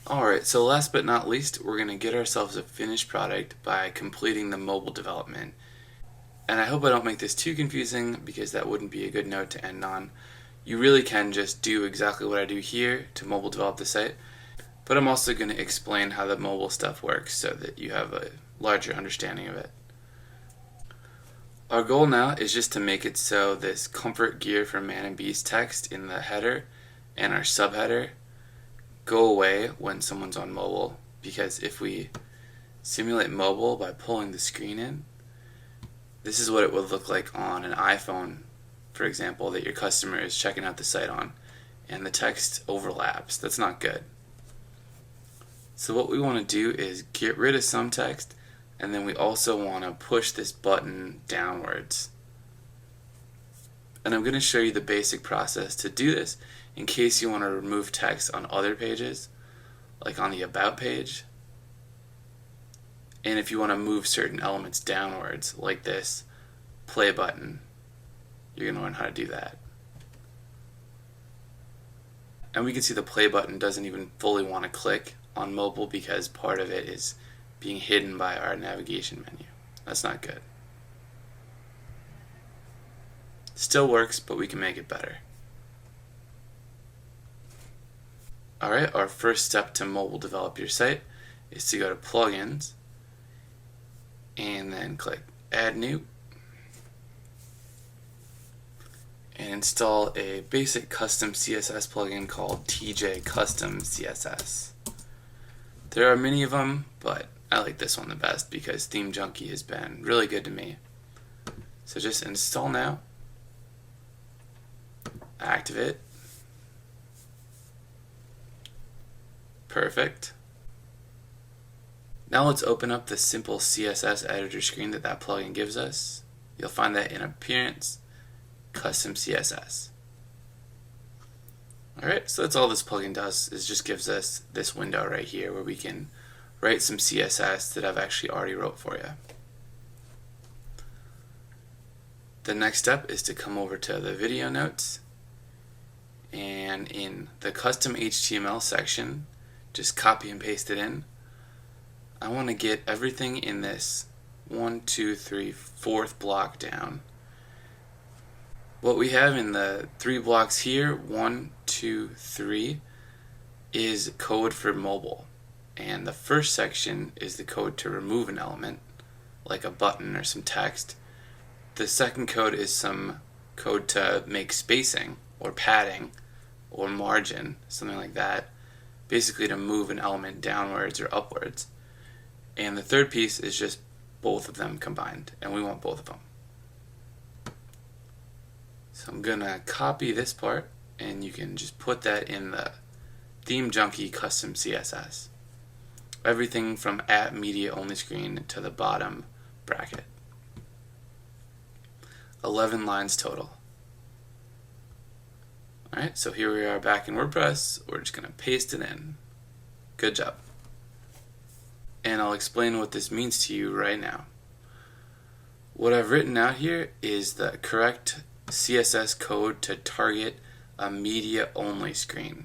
Alright, so last but not least, we're going to get ourselves a finished product by completing the mobile development. And I hope I don't make this too confusing because that wouldn't be a good note to end on. You really can just do exactly what I do here to mobile develop the site, but I'm also going to explain how the mobile stuff works so that you have a larger understanding of it. Our goal now is just to make it so this comfort gear for man and beast text in the header and our subheader go away when someone's on mobile, because if we simulate mobile by pulling the screen in, this is what it would look like on an iPhone, for example, that your customer is checking out the site on, and the text overlaps. That's not good. So what we want to do is get rid of some text, and then we also want to push this button downwards. And I'm going to show you the basic process to do this in case you want to remove text on other pages, like on the About page. And if you want to move certain elements downwards, like this play button, you're going to learn how to do that. And we can see the play button doesn't even fully want to click on mobile because part of it is being hidden by our navigation menu. That's not good. Still works, but we can make it better. Alright, our first step to mobile develop your site is to go to Plugins and then click Add New and install a basic custom CSS plugin called TJ Custom CSS. There are many of them, but I like this one the best because Theme Junkie has been really good to me. So just install now, activate. Perfect. Now let's open up the simple CSS editor screen that plugin gives us. You'll find that in Appearance, Custom CSS. Alright, so that's all this plugin does, is just gives us this window right here where we can write some CSS that I've actually already wrote for you. The next step is to come over to the video notes, and in the custom HTML section, just copy and paste it in. I want to get everything in this 1, 2, 3, 4th block down. What we have in the 3 blocks here, 1, 2, 3, is code for mobile. And the first section is the code to remove an element, like a button or some text. The second code is some code to make spacing or padding or margin, something like that. Basically to move an element downwards or upwards. And the third piece is just both of them combined, and we want both of them. So I'm going to copy this part, and you can just put that in the Theme Junkie Custom CSS. Everything from at media only screen to the bottom bracket. 11 lines total. Alright, so here we are back in WordPress. We're just going to paste it in. Good job. And I'll explain what this means to you right now. What I've written out here is the correct CSS code to target a media only screen,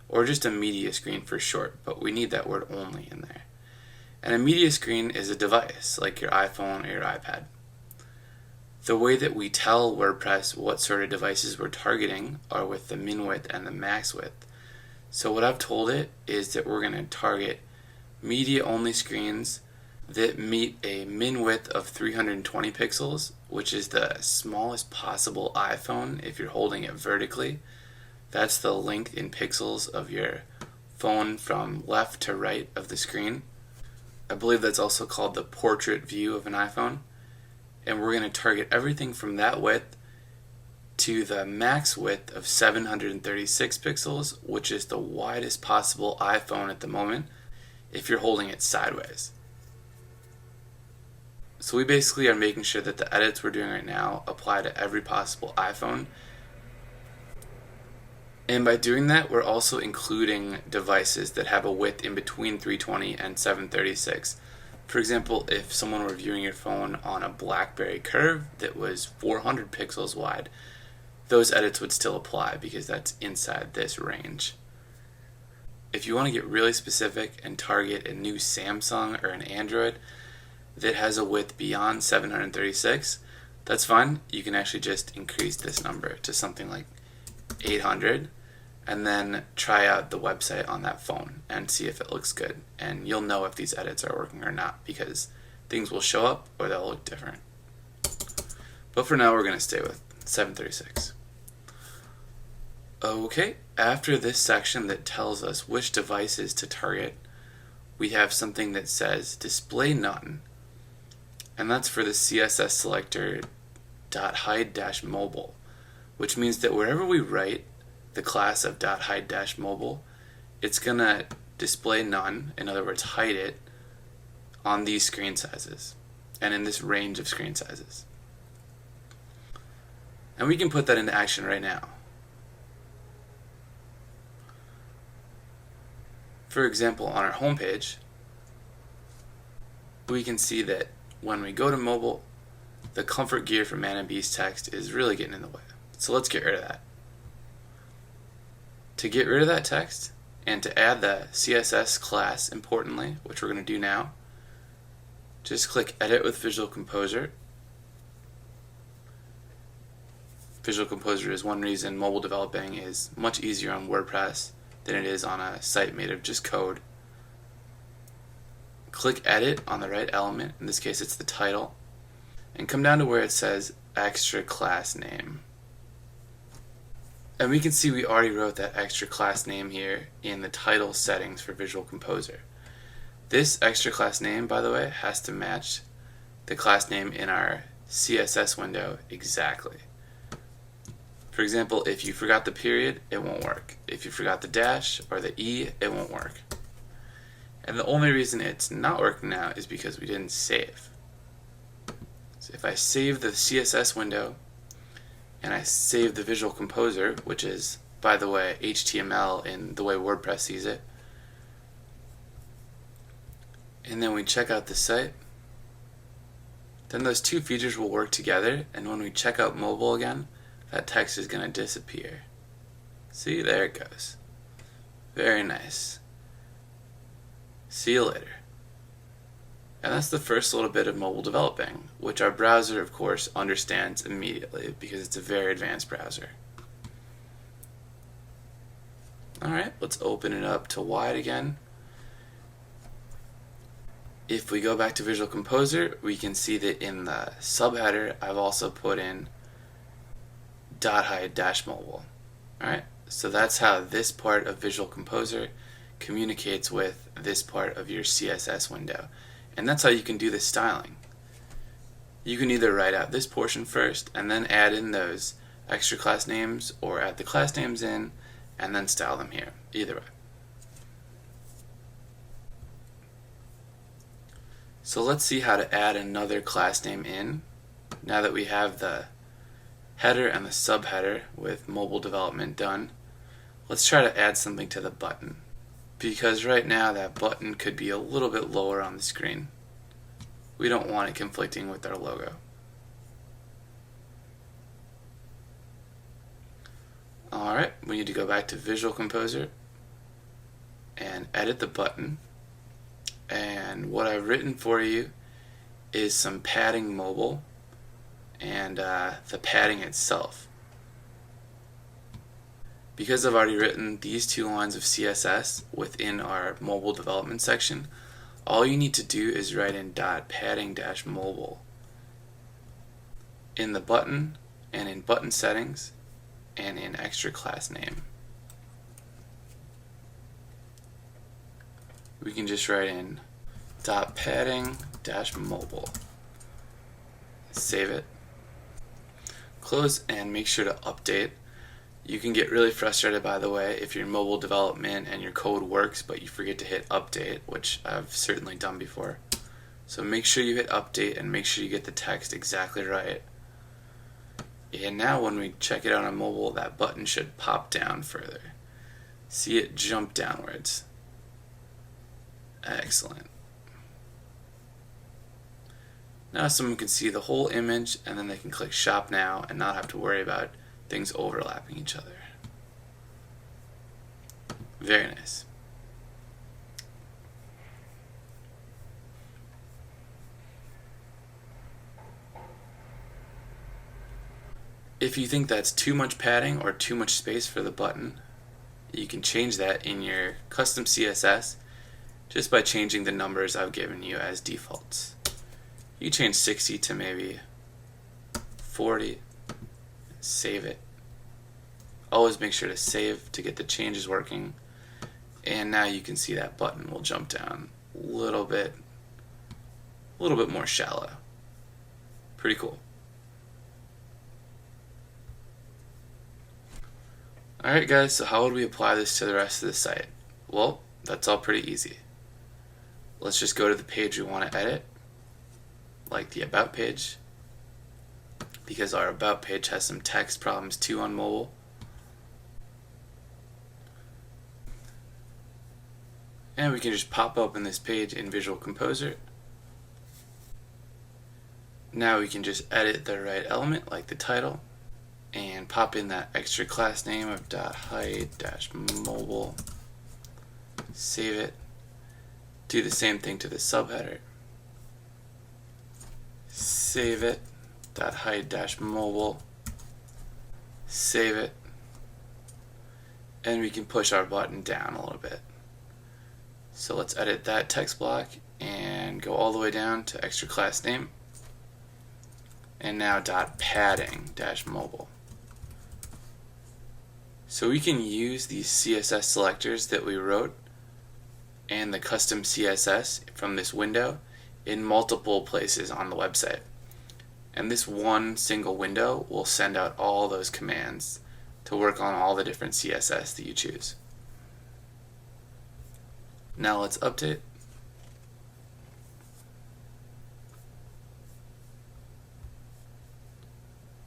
or just a media screen for short, but we need that word only in there. And a media screen is a device like your iPhone or your iPad. The way that we tell WordPress what sort of devices we're targeting are with the min width and the max width. So what I've told it is that we're going to target media only screens that meet a min width of 320 pixels, which is the smallest possible iPhone if you're holding it vertically. That's the length in pixels of your phone from left to right of the screen. I believe that's also called the portrait view of an iPhone. And we're going to target everything from that width to the max width of 736 pixels, which is the widest possible iPhone at the moment if you're holding it sideways. So we basically are making sure that the edits we're doing right now apply to every possible iPhone. And by doing that, we're also including devices that have a width in between 320 and 736. For example, if someone were viewing your phone on a BlackBerry Curve that was 400 pixels wide, those edits would still apply because that's inside this range. if you want to get really specific and target a new Samsung or an Android that has a width beyond 736, that's fine. You can actually just increase this number to something like 800 and then try out the website on that phone and see if it looks good. And you'll know if these edits are working or not because things will show up or they'll look different. But for now, we're going to stay with 736. Okay, after this section that tells us which devices to target, we have something that says display none, and that's for the CSS Selector .hide-mobile, which means that wherever we write the class of .hide-mobile, it's going to display none, in other words hide it, on these screen sizes and in this range of screen sizes. And we can put that into action right now. For example, on our home page, we can see that when we go to mobile, the comfort gear for Man and Beast text is really getting in the way. So let's get rid of that. To get rid of that text and to add the CSS class, importantly, which we're going to do now, just click Edit with Visual Composer. Visual Composer is one reason mobile developing is much easier on WordPress than it is on a site made of just code. Click Edit on the right element, in this case it's the title, and come down to where it says Extra Class Name. And we can see we already wrote that extra class name here in the title settings for Visual Composer. This extra class name, by the way, has to match the class name in our CSS window exactly. For example, if you forgot the period, it won't work. If you forgot the dash or the E, it won't work. And the only reason it's not working now is because we didn't save. So if I save the CSS window and I save the Visual Composer, which is, by the way, HTML in the way WordPress sees it, and then we check out the site, then those two features will work together, and when we check out mobile again, that text is going to disappear. See, there it goes. Very nice. See you later. And that's the first little bit of mobile developing, which our browser, of course, understands immediately because it's a very advanced browser. Alright, let's open it up to wide again. If we go back to Visual Composer, we can see that in the subheader, I've also put in .hide-mobile. Alright, so that's how this part of Visual Composer communicates with this part of your CSS window. And that's how you can do this styling. You can either write out this portion first and then add in those extra class names, or add the class names in and then style them here. Either way. So let's see how to add another class name in now that we have the header and the subheader with mobile development done. Let's try to add something to the button, because right now that button could be a little bit lower on the screen. We don't want it conflicting with our logo. Alright, we need to go back to Visual Composer and edit the button. And what I've written for you is some padding mobile and the padding itself. Because I've already written these two lines of CSS within our mobile development section, all you need to do is write in .padding-mobile in the button and in button settings and in extra class name. We can just write in .padding-mobile. Save it. Close and make sure to update. You can get really frustrated, by the way, if your mobile development and your code works but you forget to hit update, which I've certainly done before. So make sure you hit update and make sure you get the text exactly right. And now when we check it out on mobile, that button should pop down further. See it jump downwards. Excellent. Now someone can see the whole image and then they can click Shop Now and not have to worry about things overlapping each other. Very nice. If you think that's too much padding or too much space for the button, you can change that in your custom CSS just by changing the numbers I've given you as defaults. You change 60 to maybe 40, save it. Always make sure to save to get the changes working. And now you can see that button will jump down a little bit more shallow. Pretty cool. Alright guys, so how would we apply this to the rest of the site? Well, that's all pretty easy. Let's just go to the page we want to edit, like the About page, because our About page has some text problems too on mobile. And we can just pop open this page in Visual Composer. Now we can just edit the right element, like the title, and pop in that extra class name of .height-mobile. Save it. Do the same thing to the subheader. Save it. .height-mobile. Save it. And we can push our button down a little bit. So let's edit that text block and go all the way down to extra class name. And now .padding-mobile. So we can use these CSS selectors that we wrote and the custom CSS from this window in multiple places on the website. And this one single window will send out all those commands to work on all the different CSS that you choose. Now let's update.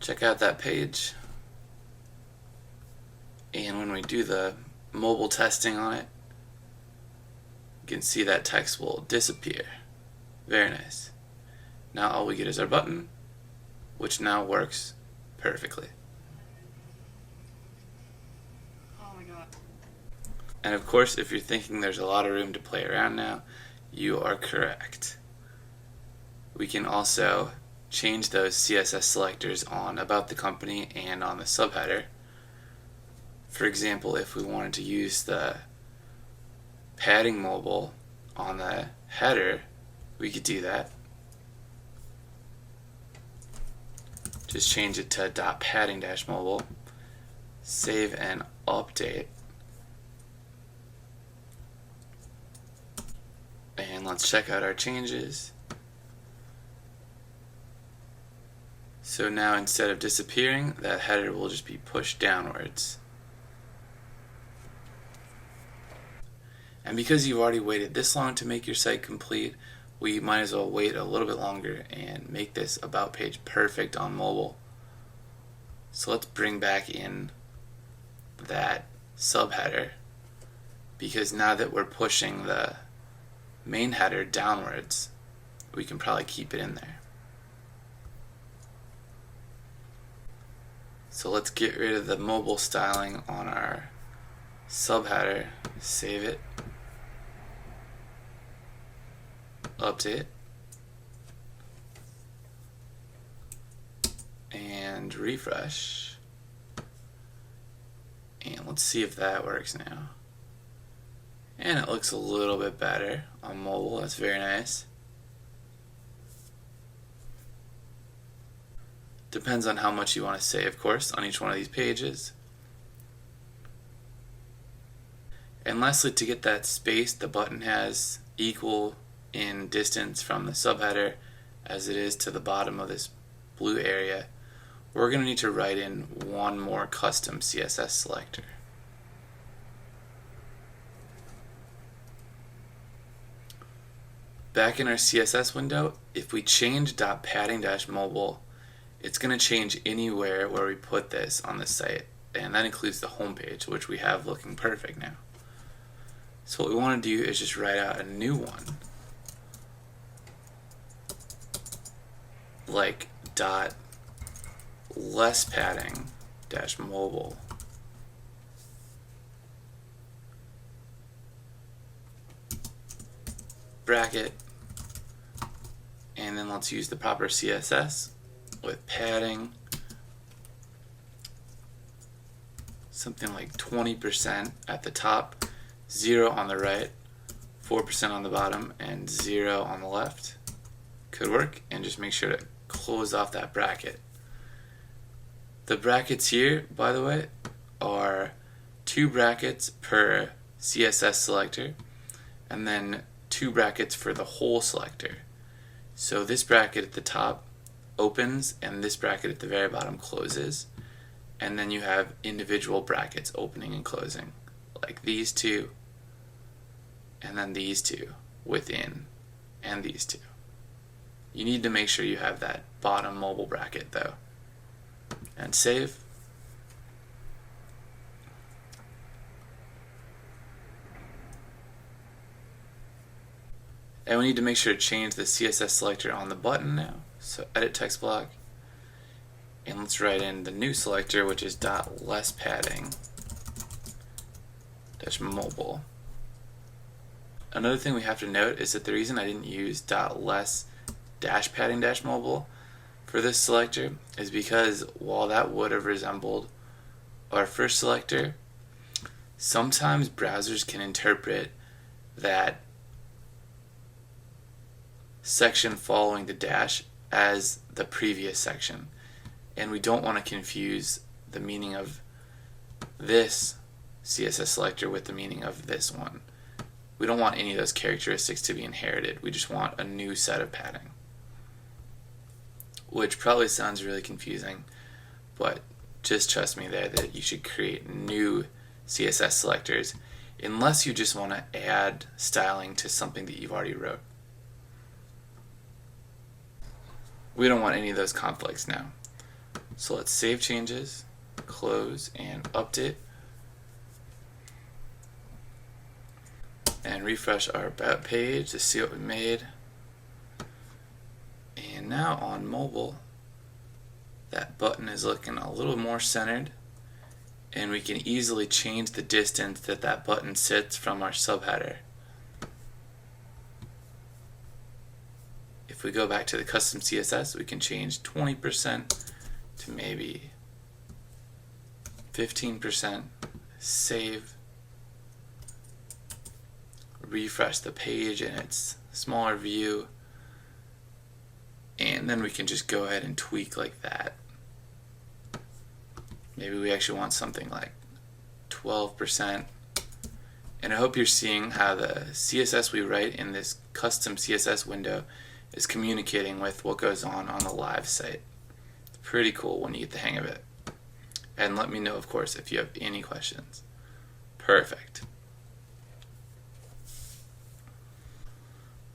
Check out that page. And when we do the mobile testing on it, you can see that text will disappear. Very nice. Now all we get is our button, which now works perfectly. Oh my god. And of course, if you're thinking there's a lot of room to play around now, you are correct. We can also change those CSS selectors on About the Company and on the subheader. For example, if we wanted to use the padding mobile on the header, we could do that. Just change it to .padding-mobile, save and update. And let's check out our changes. So now instead of disappearing, that header will just be pushed downwards. And because you've already waited this long to make your site complete, we might as well wait a little bit longer and make this About page perfect on mobile. So let's bring back in that subheader, because now that we're pushing the main header downwards, we can probably keep it in there. So let's get rid of the mobile styling on our subheader, save it, update, and refresh. And let's see if that works now. And it looks a little bit better on mobile. That's very nice. Depends on how much you want to say, of course, on each one of these pages. And lastly, to get that space the button has equal in distance from the subheader as it is to the bottom of this blue area, we're going to need to write in one more custom CSS selector. Back in our CSS window, if we change .padding-mobile, it's going to change anywhere where we put this on the site, and that includes the home page, which we have looking perfect now. So what we want to do is just write out a new one, like .less padding-mobile. Bracket, and then let's use the proper CSS with padding something like 20% at the top, 0 on the right, 4% on the bottom, and 0 on the left. Could work, and just make sure to close off that bracket. The brackets here, by the way, are 2 brackets per CSS selector, and then 2 brackets for the whole selector. So this bracket at the top opens, and this bracket at the very bottom closes, and then you have individual brackets opening and closing, like these 2, and then these 2 within, and these 2. You need to make sure you have that bottom mobile bracket though. And save. And we need to make sure to change the CSS selector on the button now. So edit text block, and let's write in the new selector, which is .less padding -mobile. Another thing we have to note is that the reason I didn't use .less -padding -mobile for this selector is because while that would have resembled our first selector, sometimes browsers can interpret that section following the dash as the previous section, and we don't want to confuse the meaning of this CSS selector with the meaning of this one. We don't want any of those characteristics to be inherited. We just want a new set of padding, which probably sounds really confusing, but just trust me there that you should create new CSS selectors unless you just want to add styling to something that you've already wrote. We don't want any of those conflicts now. So let's save changes, close, and update. And refresh our about page to see what we made. And now on mobile, that button is looking a little more centered, and we can easily change the distance that that button sits from our subheader. If we go back to the custom CSS, we can change 20% to maybe 15%, save, refresh the page in its smaller view, and then we can just go ahead and tweak like that. Maybe we actually want something like 12%. And I hope you're seeing how the CSS we write in this custom CSS window is communicating with what goes on the live site. It's pretty cool when you get the hang of it. And let me know, of course, if you have any questions. Perfect.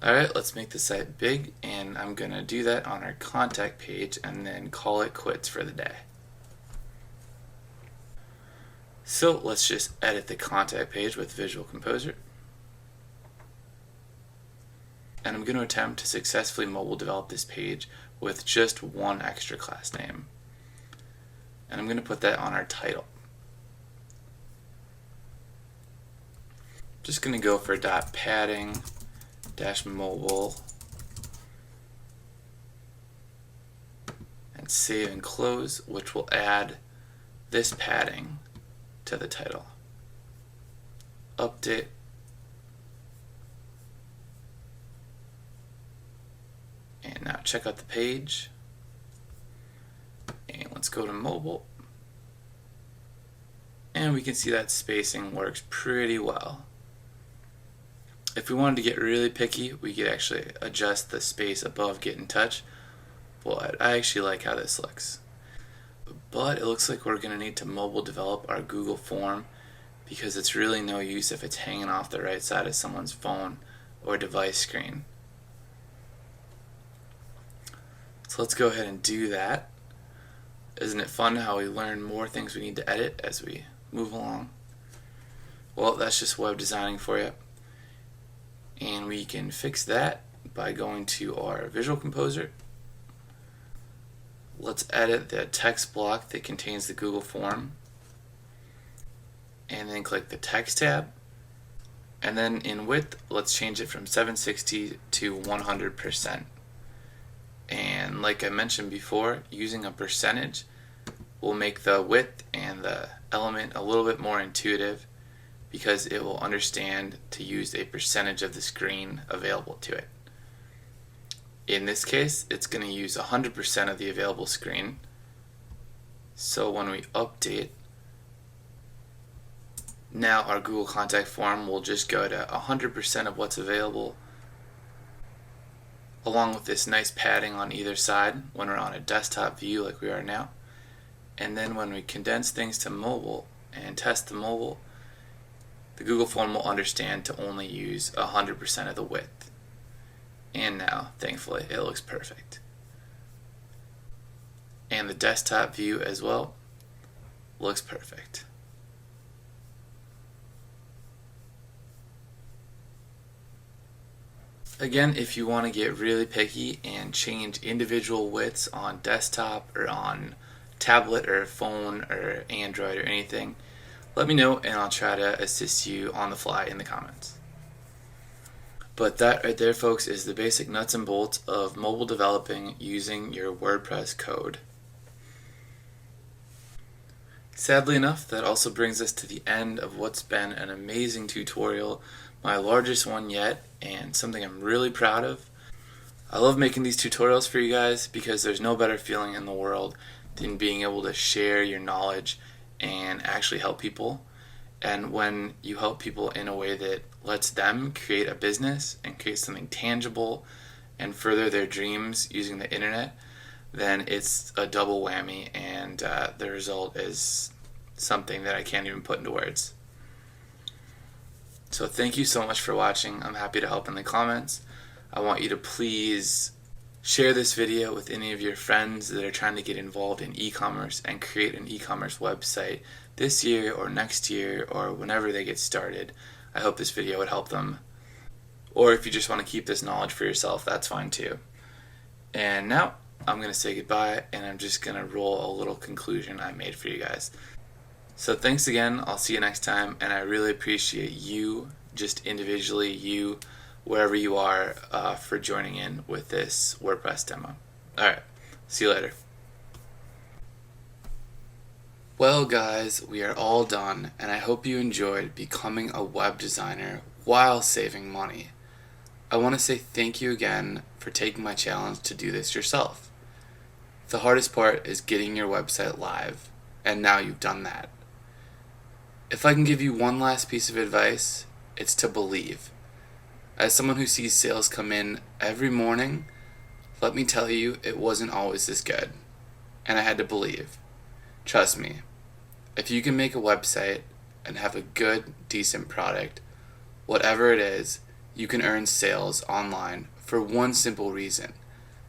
Alright, let's make the site big, and I'm going to do that on our contact page and then call it quits for the day. So let's just edit the contact page with Visual Composer. And I'm going to attempt to successfully mobile develop this page with just one extra class name. And I'm going to put that on our title. Just going to go for .padding -mobile and save and close, which will add this padding to the title. Update. And now check out the page. And let's go to mobile. And we can see that spacing works pretty well. If we wanted to get really picky, we could actually adjust the space above get in touch. But I actually like how this looks. But it looks like we're going to need to mobile develop our Google form, because it's really no use if it's hanging off the right side of someone's phone or device screen. So let's go ahead and do that. Isn't it fun how we learn more things we need to edit as we move along? Well, that's just web designing for you. And we can fix that by going to our Visual Composer. Let's edit the text block that contains the Google form, and then click the text tab, and then in width let's change it from 760 to 100%. And like I mentioned before, using a percentage will make the width and the element a little bit more intuitive because it will understand to use a percentage of the screen available to it. In this case, it's going to use 100% of the available screen. So when we update, now our Google contact form will just go to 100% of what's available, along with this nice padding on either side when we're on a desktop view like we are now. And then when we condense things to mobile and test the mobile, the Google form will understand to only use 100% of the width. And now, thankfully, it looks perfect. And the desktop view as well looks perfect. Again, if you want to get really picky and change individual widths on desktop or on tablet or phone or Android or anything, let me know and I'll try to assist you on the fly in the comments. But that right there, folks, is the basic nuts and bolts of mobile developing using your WordPress code. Sadly enough, that also brings us to the end of what's been an amazing tutorial, my largest one yet, and something I'm really proud of. I love making these tutorials for you guys because there's no better feeling in the world than being able to share your knowledge and actually help people. And when you help people in a way that lets them create a business and create something tangible and further their dreams using the internet, then it's a double whammy, and the result is something that I can't even put into words. So thank you so much for watching. I'm happy to help in the comments. I want you to please share this video with any of your friends that are trying to get involved in e-commerce and create an e-commerce website this year or next year or whenever they get started. I hope this video would help them. Or if you just want to keep this knowledge for yourself, that's fine too. And now I'm going to say goodbye, and I'm just going to roll a little conclusion I made for you guys. So thanks again, I'll see you next time, and I really appreciate you, just individually, you, wherever you are, for joining in with this WordPress demo. Alright, see you later. Well guys, we are all done, and I hope you enjoyed becoming a web designer while saving money. I want to say thank you again for taking my challenge to do this yourself. The hardest part is getting your website live, and now you've done that. If I can give you one last piece of advice, it's to believe. As someone who sees sales come in every morning, let me tell you, it wasn't always this good, and I had to believe. Trust me, if you can make a website and have a good, decent product, whatever it is, you can earn sales online for one simple reason,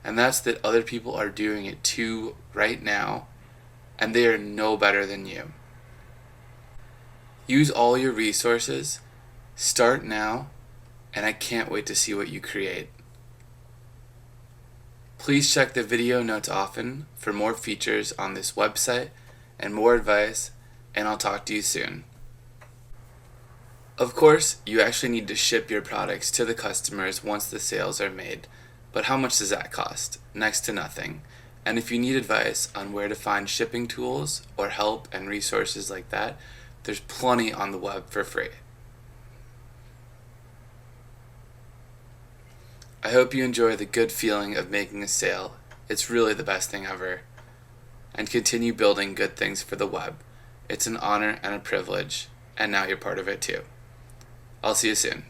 and that's that other people are doing it too right now, and they are no better than you. Use all your resources, start now, and I can't wait to see what you create. Please check the video notes often for more features on this website and more advice, and I'll talk to you soon. Of course, you actually need to ship your products to the customers once the sales are made, but how much does that cost? Next to nothing. And if you need advice on where to find shipping tools or help and resources like that, there's plenty on the web for free. I hope you enjoy the good feeling of making a sale. It's really the best thing ever. And continue building good things for the web. It's an honor and a privilege, and now you're part of it too. I'll see you soon.